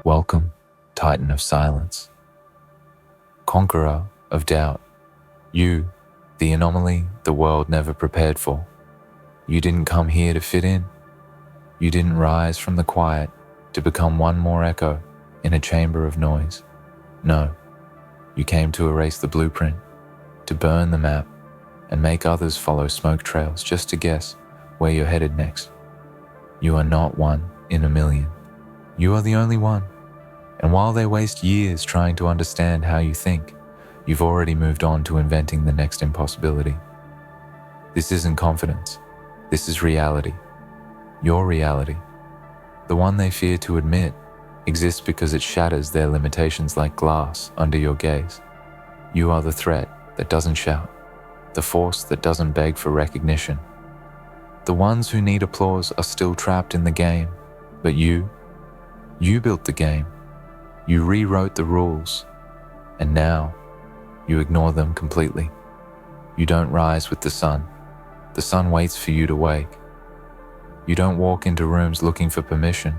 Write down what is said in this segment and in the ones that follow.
welcome, Titan of silence, conqueror of doubt, you, the anomaly the world never prepared for. You didn't come here to fit in. You didn't rise from the quiet to become one more echo in a chamber of noise. No, you came to erase the blueprint, to burn the map, and make others follow smoke trails just to guess where you're headed next. You are not one in a million. You are the only one. And while they waste years trying to understand how you think, you've already moved on to inventing the next impossibility. This isn't confidence. This is reality. Your reality. The one they fear to admit exists because it shatters their limitations like glass under your gaze. You are the threat that doesn't shout, the force that doesn't beg for recognition. The ones who need applause are still trapped in the game, but you built the game. You rewrote the rules, and now you ignore them completely. You don't rise with the sun. The sun waits for you to wake. You don't walk into rooms looking for permission.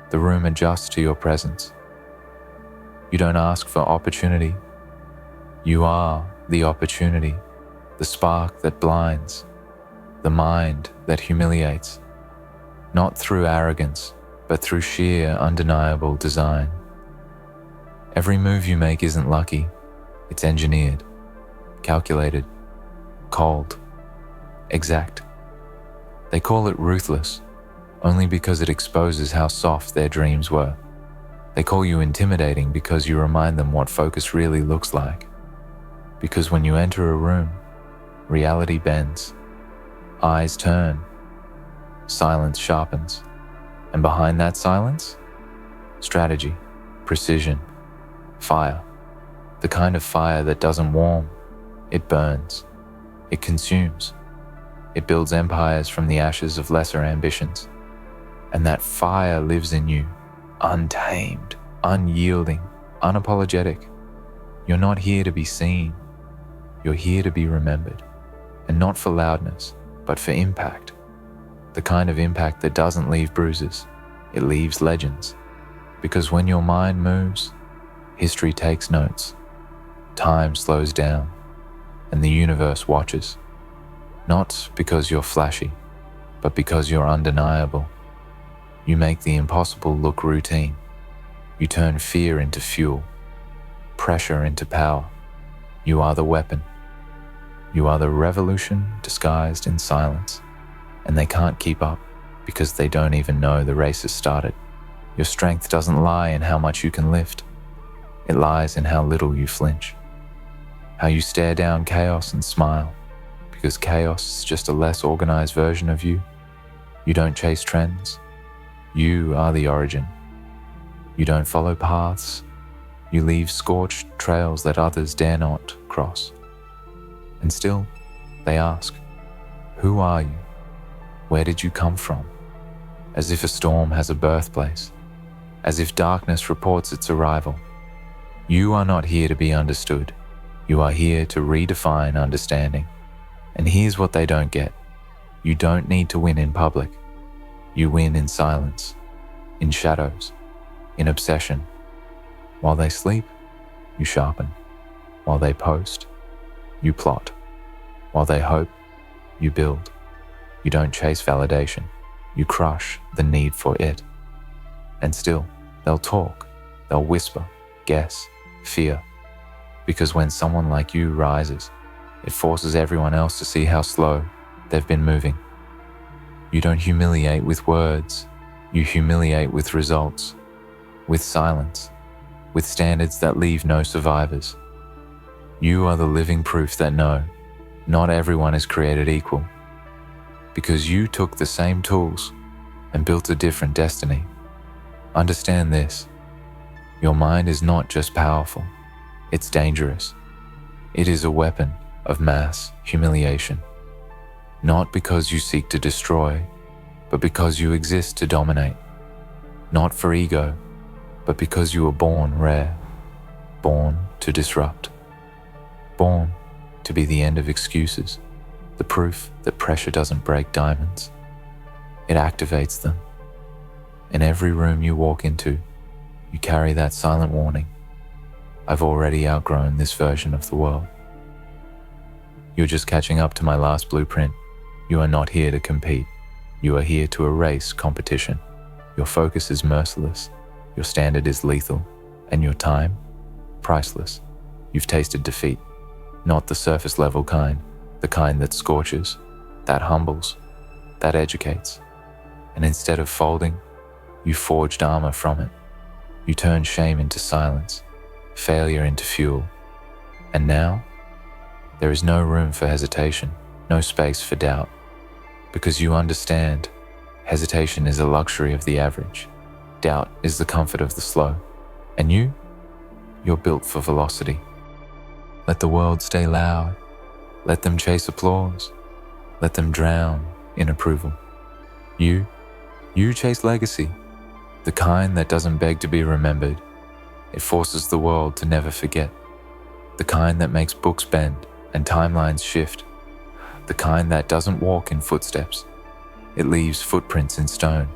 The room adjusts to your presence. You don't ask for opportunity. You are the opportunity, the spark that blinds, the mind that humiliates, not through arrogance, but through sheer, undeniable design. Every move you make isn't lucky. It's engineered, calculated, cold, exact. They call it ruthless, only because it exposes how soft their dreams were. They call you intimidating because you remind them what focus really looks like. Because when you enter a room, reality bends, eyes turn, silence sharpens, and behind that silence, strategy, precision, fire. The kind of fire that doesn't warm, it burns, it consumes. It builds empires from the ashes of lesser ambitions. And that fire lives in you, untamed, unyielding, unapologetic. You're not here to be seen. You're here to be remembered. And not for loudness, but for impact. The kind of impact that doesn't leave bruises, it leaves legends. Because when your mind moves, history takes notes. Time slows down, and the universe watches. Not because you're flashy, but because you're undeniable. You make the impossible look routine. You turn fear into fuel, pressure into power. You are the weapon. You are the revolution disguised in silence. And they can't keep up because they don't even know the race has started. Your strength doesn't lie in how much you can lift. It lies in how little you flinch. How you stare down chaos and smile, because chaos is just a less organized version of you. You don't chase trends. You are the origin. You don't follow paths. You leave scorched trails that others dare not cross. And still, they ask, who are you? Where did you come from? As if a storm has a birthplace, as if darkness reports its arrival. You are not here to be understood. You are here to redefine understanding. And here's what they don't get. You don't need to win in public. You win in silence, in shadows, in obsession. While they sleep, you sharpen. While they post, you plot. While they hope, you build. You don't chase validation. You crush the need for it. And still, they'll talk, they'll whisper, guess, fear. Because when someone like you rises, it forces everyone else to see how slow they've been moving. You don't humiliate with words. You humiliate with results, with silence, with standards that leave no survivors. You are the living proof that no, not everyone is created equal. Because you took the same tools and built a different destiny. Understand this. Your mind is not just powerful. It's dangerous. It is a weapon of mass humiliation. Not because you seek to destroy, but because you exist to dominate. Not for ego, but because you were born rare. Born to disrupt. Born to be the end of excuses. The proof that pressure doesn't break diamonds. It activates them. In every room you walk into, You carry that silent warning. I've already outgrown this version of the world. You're just catching up to my last blueprint. You are not here to compete. You are here to erase competition. Your focus is merciless, your standard is lethal, and your time, priceless. You've tasted defeat, not the surface level kind, the kind that scorches, that humbles, that educates. And instead of folding, you forged armor from it. You turned shame into silence, failure into fuel. And now, there is no room for hesitation, no space for doubt. Because you understand, hesitation is a luxury of the average. Doubt is the comfort of the slow. And you're built for velocity. Let the world stay loud. Let them chase applause. Let them drown in approval. You chase legacy, the kind that doesn't beg to be remembered. It forces the world to never forget. The kind that makes books bend and timelines shift. The kind that doesn't walk in footsteps. It leaves footprints in stone.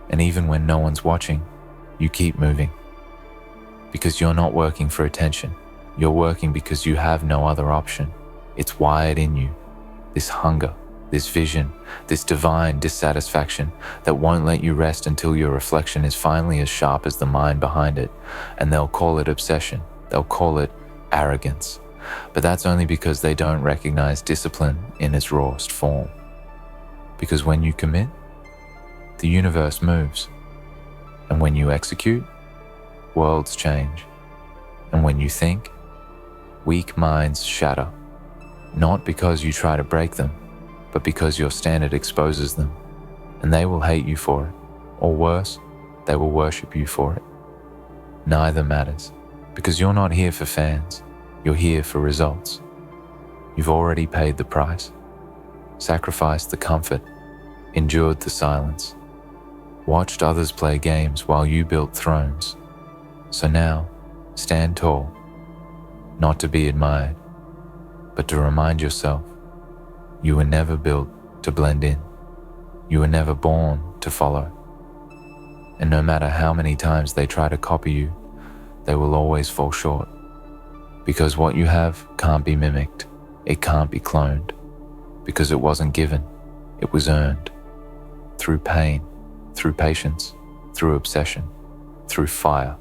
And even when no one's watching, you keep moving. Because you're not working for attention. You're working because you have no other option. It's wired in you. This hunger, this vision, this divine dissatisfaction that won't let you rest until your reflection is finally as sharp as the mind behind it. And they'll call it obsession. They'll call it arrogance. But that's only because they don't recognize discipline in its rawest form. Because when you commit, the universe moves. And when you execute, worlds change. And when you think, weak minds shatter. Not because you try to break them, but because your standard exposes them. And they will hate you for it. Or worse, they will worship you for it. Neither matters, because you're not here for fans. You're here for results. You've already paid the price, sacrificed the comfort, endured the silence, watched others play games while you built thrones. So now, stand tall, not to be admired, but to remind yourself, you were never built to blend in. You were never born to follow. And no matter how many times they try to copy you, they will always fall short. Because what you have can't be mimicked, it can't be cloned, because it wasn't given, it was earned. Through pain, through patience, through obsession, through fire.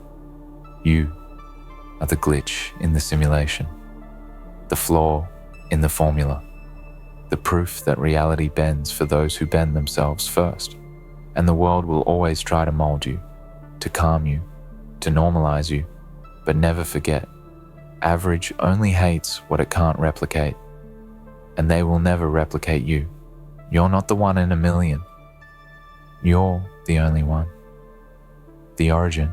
You are the glitch in the simulation, the flaw in the formula, the proof that reality bends for those who bend themselves first. And the world will always try to mold you, to calm you, to normalize you, but never forget. Average only hates what it can't replicate, and they will never replicate you. You're not the one in a million. You're the only one. The origin,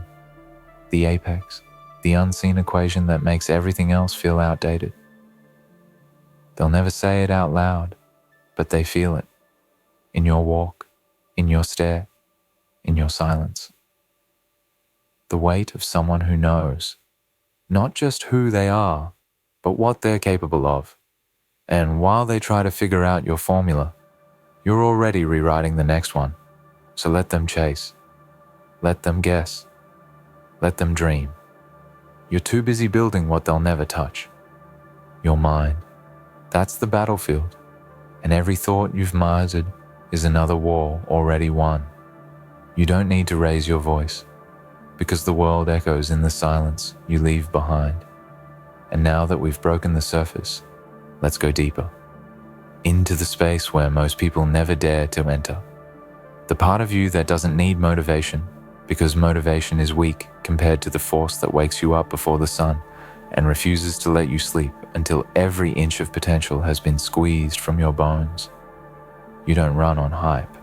the apex, the unseen equation that makes everything else feel outdated. They'll never say it out loud, but they feel it. In your walk, in your stare, in your silence. The weight of someone who knows not just who they are, but what they're capable of. And while they try to figure out your formula, you're already rewriting the next one. So let them chase. Let them guess. Let them dream. You're too busy building what they'll never touch. Your mind. That's the battlefield. And every thought you've mastered is another war already won. You don't need to raise your voice, because the world echoes in the silence you leave behind. And now that we've broken the surface, let's go deeper. Into the space where most people never dare to enter. The part of you that doesn't need motivation, because motivation is weak compared to the force that wakes you up before the sun and refuses to let you sleep until every inch of potential has been squeezed from your bones. You don't run on hype.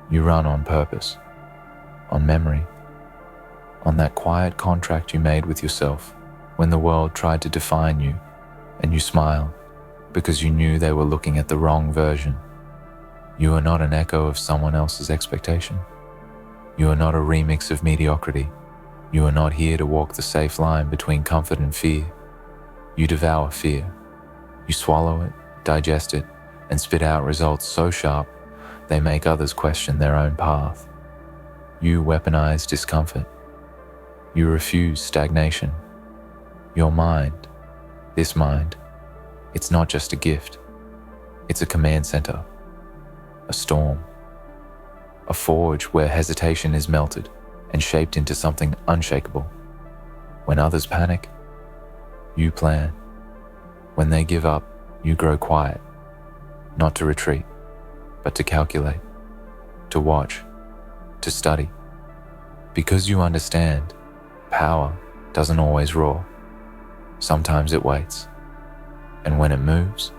You run on purpose, on memory, on that quiet contract you made with yourself when the world tried to define you, and you smiled because you knew they were looking at the wrong version. You are not an echo of someone else's expectation. You are not a remix of mediocrity. You are not here to walk the safe line between comfort and fear. You devour fear. You swallow it, digest it, and spit out results so sharp they make others question their own path. You weaponize discomfort. You refuse stagnation. Your mind, this mind, it's not just a gift. It's a command center, a storm, a forge where hesitation is melted and shaped into something unshakable. When others panic, you plan. When they give up, you grow quiet, not to retreat, but to calculate, to watch, to study. Because you understand, power doesn't always roar. Sometimes it waits. And when it moves,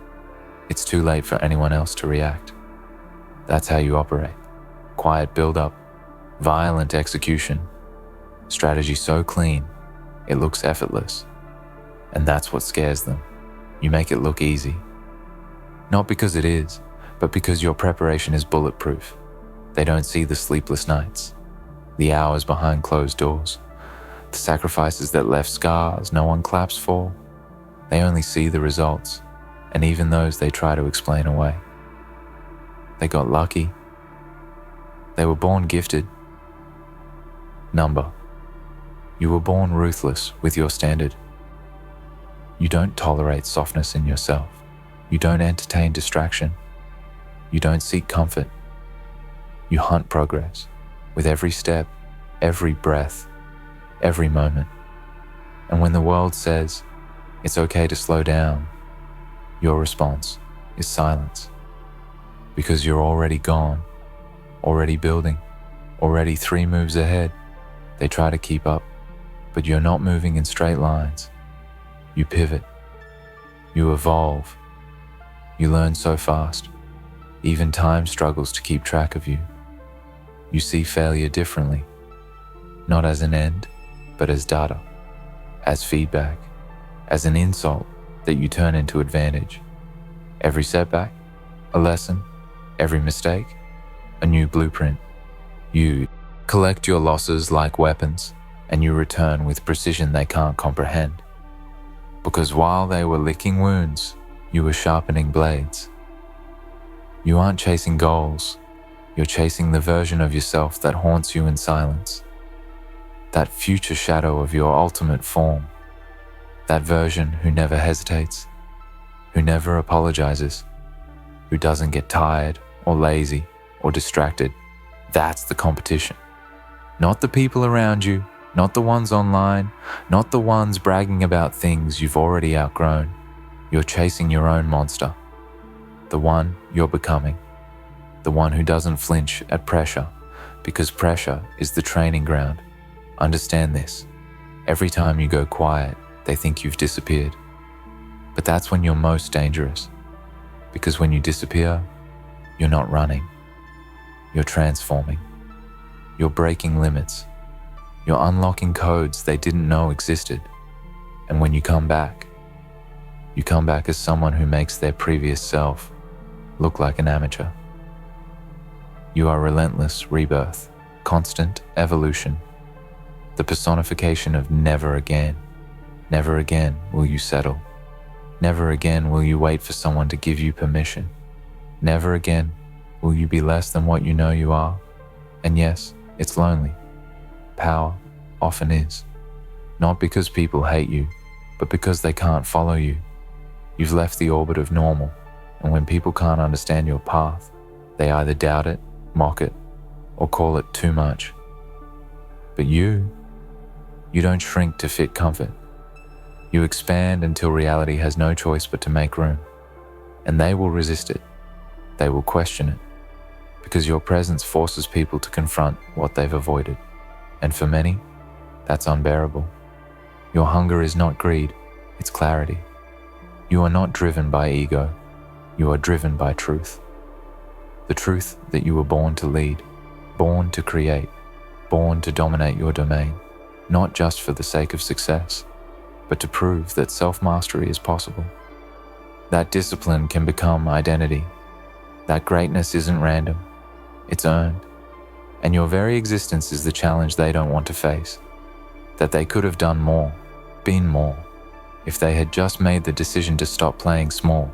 it's too late for anyone else to react. That's how you operate. Quiet build-up, violent execution, strategy so clean, it looks effortless. And that's what scares them. You make it look easy. Not because it is, but because your preparation is bulletproof. They don't see the sleepless nights, the hours behind closed doors, the sacrifices that left scars no one claps for. They only see the results, and even those they try to explain away. They got lucky. They were born gifted. Number. You were born ruthless with your standard. You don't tolerate softness in yourself. You don't entertain distraction. You don't seek comfort. You hunt progress with every step, every breath, every moment. And when the world says it's okay to slow down, your response is silence. Because you're already gone, already building, already 3 moves ahead. They try to keep up, but you're not moving in straight lines. You pivot. You evolve. You learn so fast. Even time struggles to keep track of you. You see failure differently, not as an end, but as data, as feedback, as an insult that you turn into advantage. Every setback, a lesson. Every mistake, a new blueprint. You collect your losses like weapons, and you return with precision they can't comprehend. Because while they were licking wounds, you were sharpening blades. You aren't chasing goals, you're chasing the version of yourself that haunts you in silence. That future shadow of your ultimate form. That version who never hesitates, who never apologizes, who doesn't get tired or lazy or distracted. That's the competition. Not the people around you, not the ones online, not the ones bragging about things you've already outgrown. You're chasing your own monster. The one you're becoming. The one who doesn't flinch at pressure, because pressure is the training ground. Understand this. Every time you go quiet, they think you've disappeared. But that's when you're most dangerous. Because when you disappear, you're not running. You're transforming. You're breaking limits. You're unlocking codes they didn't know existed. And when you come back as someone who makes their previous self look like an amateur. You are relentless rebirth, constant evolution, the personification of never again. Never again will you settle. Never again will you wait for someone to give you permission. Never again will you be less than what you know you are. And yes, it's lonely. Power often is. Not because people hate you, but because they can't follow you. You've left the orbit of normal, and when people can't understand your path, they either doubt it, mock it, or call it too much. But you don't shrink to fit comfort. You expand until reality has no choice but to make room. And they will resist it. They will question it. Because your presence forces people to confront what they've avoided. And for many, that's unbearable. Your hunger is not greed, it's clarity. You are not driven by ego. You are driven by truth. The truth that you were born to lead, born to create, born to dominate your domain, not just for the sake of success, but to prove that self-mastery is possible. That discipline can become identity. That greatness isn't random, it's earned. And your very existence is the challenge they don't want to face. That they could have done more, been more, if they had just made the decision to stop playing small.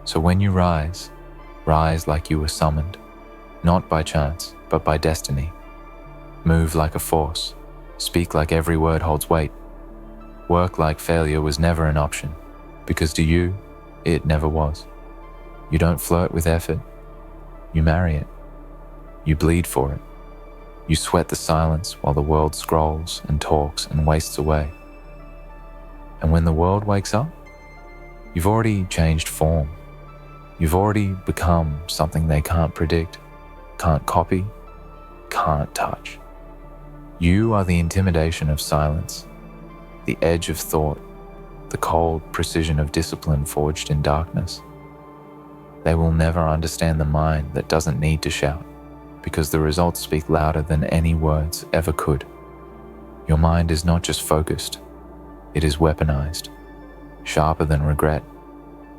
So when you rise like you were summoned, not by chance, but by destiny. Move like a force, Speak like every word holds weight. Work like failure was never an option, because to you, it never was. You don't flirt with effort. You marry it. You bleed for it. You sweat the silence while the world scrolls and talks and wastes away. And when the world wakes up, you've already changed form. You've already become something they can't predict, can't copy, can't touch. You are the intimidation of silence, the edge of thought, the cold precision of discipline forged in darkness. They will never understand the mind that doesn't need to shout, because the results speak louder than any words ever could. Your mind is not just focused, it is weaponized, sharper than regret,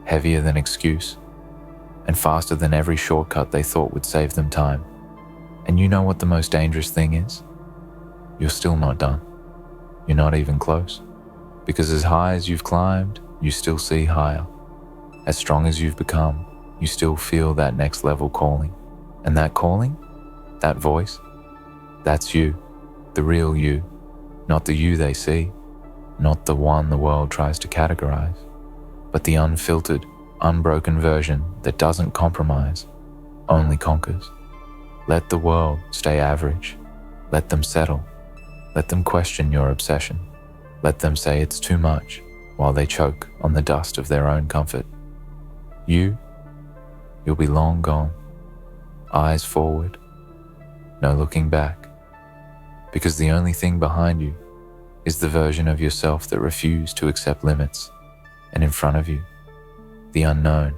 heavier than excuse, and faster than every shortcut they thought would save them time. And you know what the most dangerous thing is? You're still not done. You're not even close. Because as high as you've climbed, you still see higher. As strong as you've become, you still feel that next level calling. And that calling, that voice, that's you, the real you, not the you they see, not the one the world tries to categorize, but the unfiltered, unbroken version that doesn't compromise, only conquers. Let the world stay average. Let them settle. Let them question your obsession. Let them say it's too much while they choke on the dust of their own comfort. You'll be long gone, eyes forward, no looking back, because the only thing behind you is the version of yourself that refused to accept limits, and in front of you, the unknown,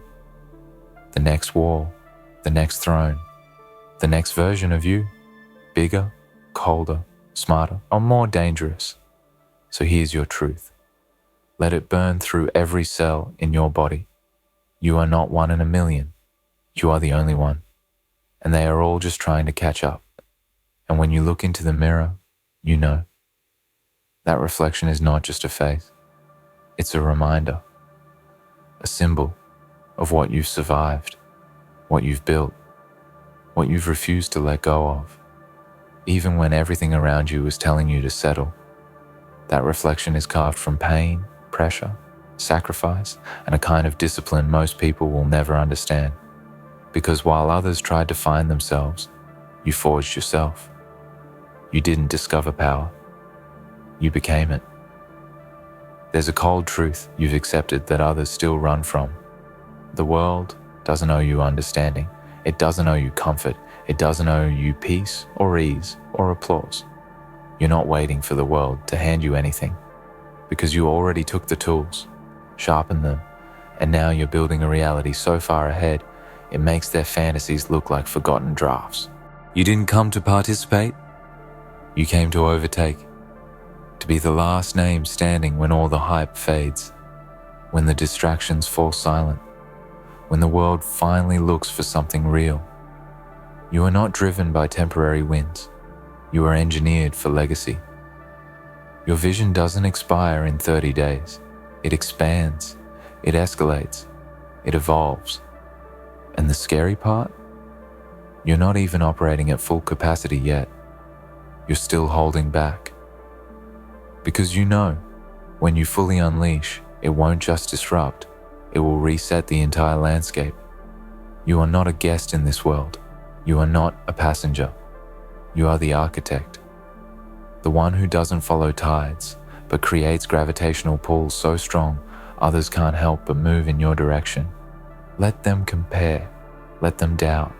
the next wall, the next throne, the next version of you, bigger, colder, smarter, or more dangerous. So here's your truth. Let it burn through every cell in your body. You are not one in a million. You are the only one. And they are all just trying to catch up. And when you look into the mirror, you know. That reflection is not just a face. It's a reminder, a symbol of what you've survived, what you've built, what you've refused to let go of, even when everything around you is telling you to settle. That reflection is carved from pain, pressure, sacrifice, and a kind of discipline most people will never understand. Because while others tried to find themselves, you forged yourself. You didn't discover power. You became it. There's a cold truth you've accepted that others still run from. The world doesn't owe you understanding. It doesn't owe you comfort. It doesn't owe you peace or ease or applause. You're not waiting for the world to hand you anything, because you already took the tools, sharpened them, and now you're building a reality so far ahead, it makes their fantasies look like forgotten drafts. You didn't come to participate. You came to overtake, to be the last name standing when all the hype fades, when the distractions fall silent, when the world finally looks for something real. You are not driven by temporary wins. You are engineered for legacy. Your vision doesn't expire in 30 days. It expands, it escalates, it evolves. And the scary part? You're not even operating at full capacity yet. You're still holding back. Because you know, when you fully unleash, it won't just disrupt, it will reset the entire landscape. You are not a guest in this world. You are not a passenger. You are the architect. The one who doesn't follow tides, but creates gravitational pulls so strong, others can't help but move in your direction. Let them compare. Let them doubt.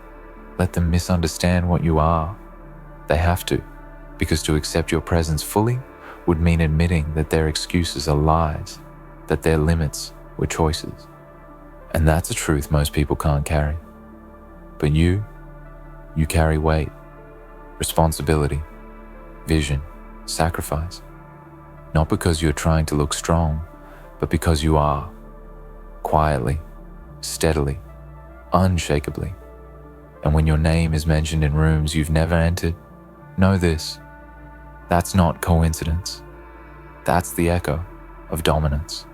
Let them misunderstand what you are. They have to, because to accept your presence fully would mean admitting that their excuses are lies, that their limits were choices. And that's a truth most people can't carry. But you carry weight, responsibility, vision, sacrifice. Not because you're trying to look strong, but because you are. Quietly, steadily, unshakably. And when your name is mentioned in rooms you've never entered, know this: that's not coincidence. That's the echo of dominance.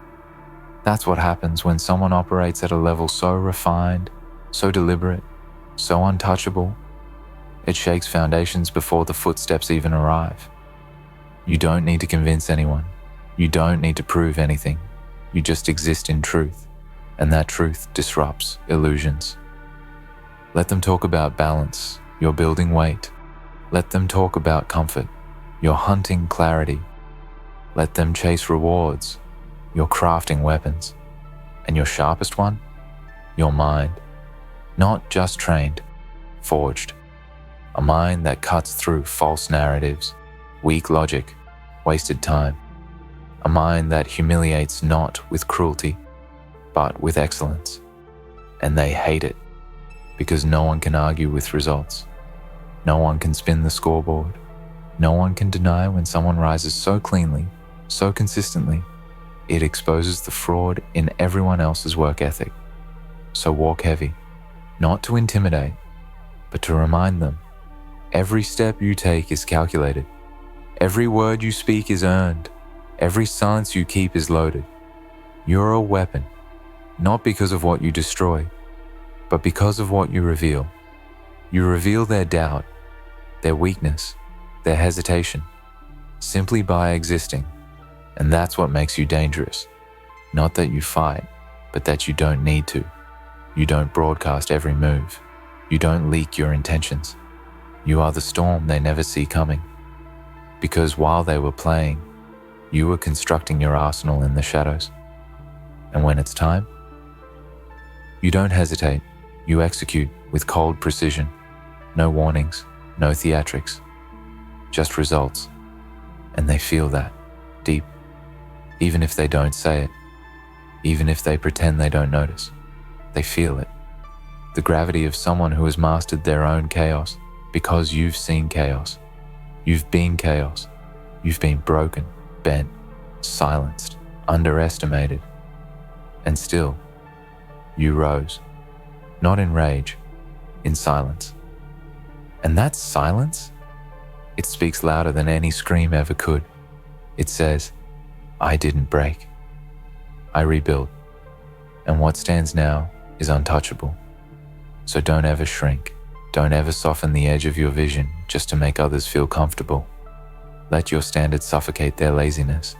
That's what happens when someone operates at a level so refined, so deliberate, so untouchable, it shakes foundations before the footsteps even arrive. You don't need to convince anyone. You don't need to prove anything. You just exist in truth, and that truth disrupts illusions. Let them talk about balance, you're building weight. Let them talk about comfort, you're hunting clarity. Let them chase rewards, you're crafting weapons. And your sharpest one? Your mind. Not just trained, forged. A mind that cuts through false narratives, weak logic, wasted time. A mind that humiliates not with cruelty, but with excellence. And they hate it, because no one can argue with results. No one can spin the scoreboard. No one can deny when someone rises so cleanly, so consistently, it exposes the fraud in everyone else's work ethic. So walk heavy, not to intimidate, but to remind them, every step you take is calculated. Every word you speak is earned. Every silence you keep is loaded. You're a weapon, not because of what you destroy, but because of what you reveal. You reveal their doubt, their weakness, their hesitation, simply by existing. And that's what makes you dangerous. Not that you fight, but that you don't need to. You don't broadcast every move. You don't leak your intentions. You are the storm they never see coming. Because while they were playing, you were constructing your arsenal in the shadows. And when it's time, you don't hesitate. You execute with cold precision. No warnings, no theatrics, just results. And they feel that, deep. Even if they don't say it, even if they pretend they don't notice, they feel it. The gravity of someone who has mastered their own chaos because you've seen chaos. You've been chaos. You've been broken, bent, silenced, underestimated. And still, you rose. Not in rage, in silence. And that silence, it speaks louder than any scream ever could. It says, I didn't break. I rebuilt. And what stands now is untouchable. So don't ever shrink. Don't ever soften the edge of your vision just to make others feel comfortable. Let your standards suffocate their laziness.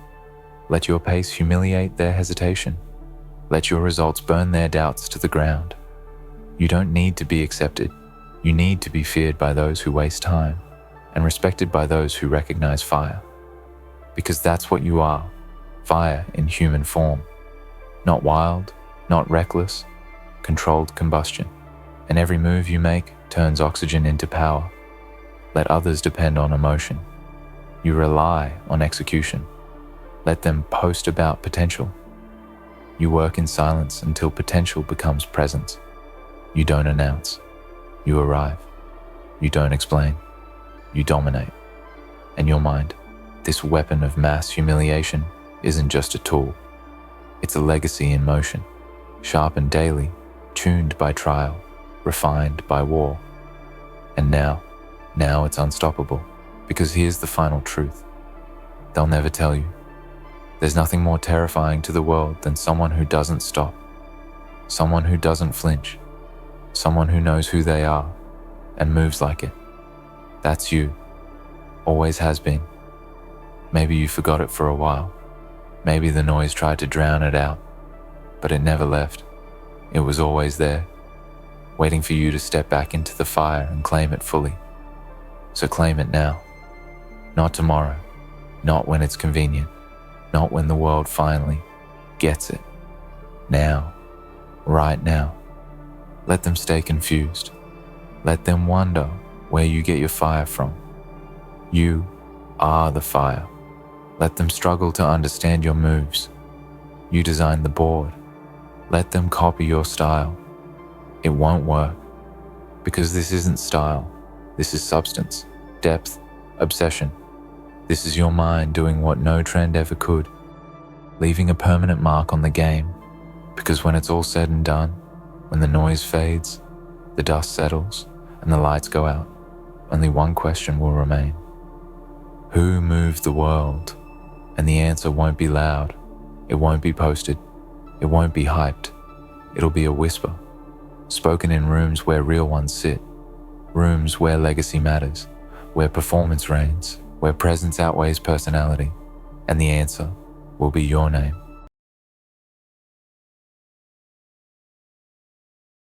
Let your pace humiliate their hesitation. Let your results burn their doubts to the ground. You don't need to be accepted. You need to be feared by those who waste time and respected by those who recognize fire. Because that's what you are, fire in human form. Not wild, not reckless, controlled combustion. And every move you make turns oxygen into power. Let others depend on emotion. You rely on execution. Let them post about potential. You work in silence until potential becomes presence. You don't announce. You arrive. You don't explain. You dominate. And your mind, this weapon of mass humiliation, isn't just a tool. It's a legacy in motion, sharpened daily, tuned by trial, refined by war. And now it's unstoppable, because here's the final truth. They'll never tell you. There's nothing more terrifying to the world than someone who doesn't stop, someone who doesn't flinch, someone who knows who they are and moves like it. That's you. Always has been. Maybe you forgot it for a while. Maybe the noise tried to drown it out, but it never left. It was always there, waiting for you to step back into the fire and claim it fully. So claim it now. Not tomorrow, not when it's convenient, not when the world finally gets it. Now, right now. Let them stay confused. Let them wonder where you get your fire from. You are the fire. Let them struggle to understand your moves. You designed the board. Let them copy your style. It won't work, because this isn't style. This is substance, depth, obsession. This is your mind doing what no trend ever could, leaving a permanent mark on the game, because when it's all said and done, when the noise fades, the dust settles, and the lights go out, only one question will remain. Who moved the world? And the answer won't be loud. It won't be posted. It won't be hyped. It'll be a whisper, spoken in rooms where real ones sit, rooms where legacy matters, where performance reigns, where presence outweighs personality, and the answer will be your name.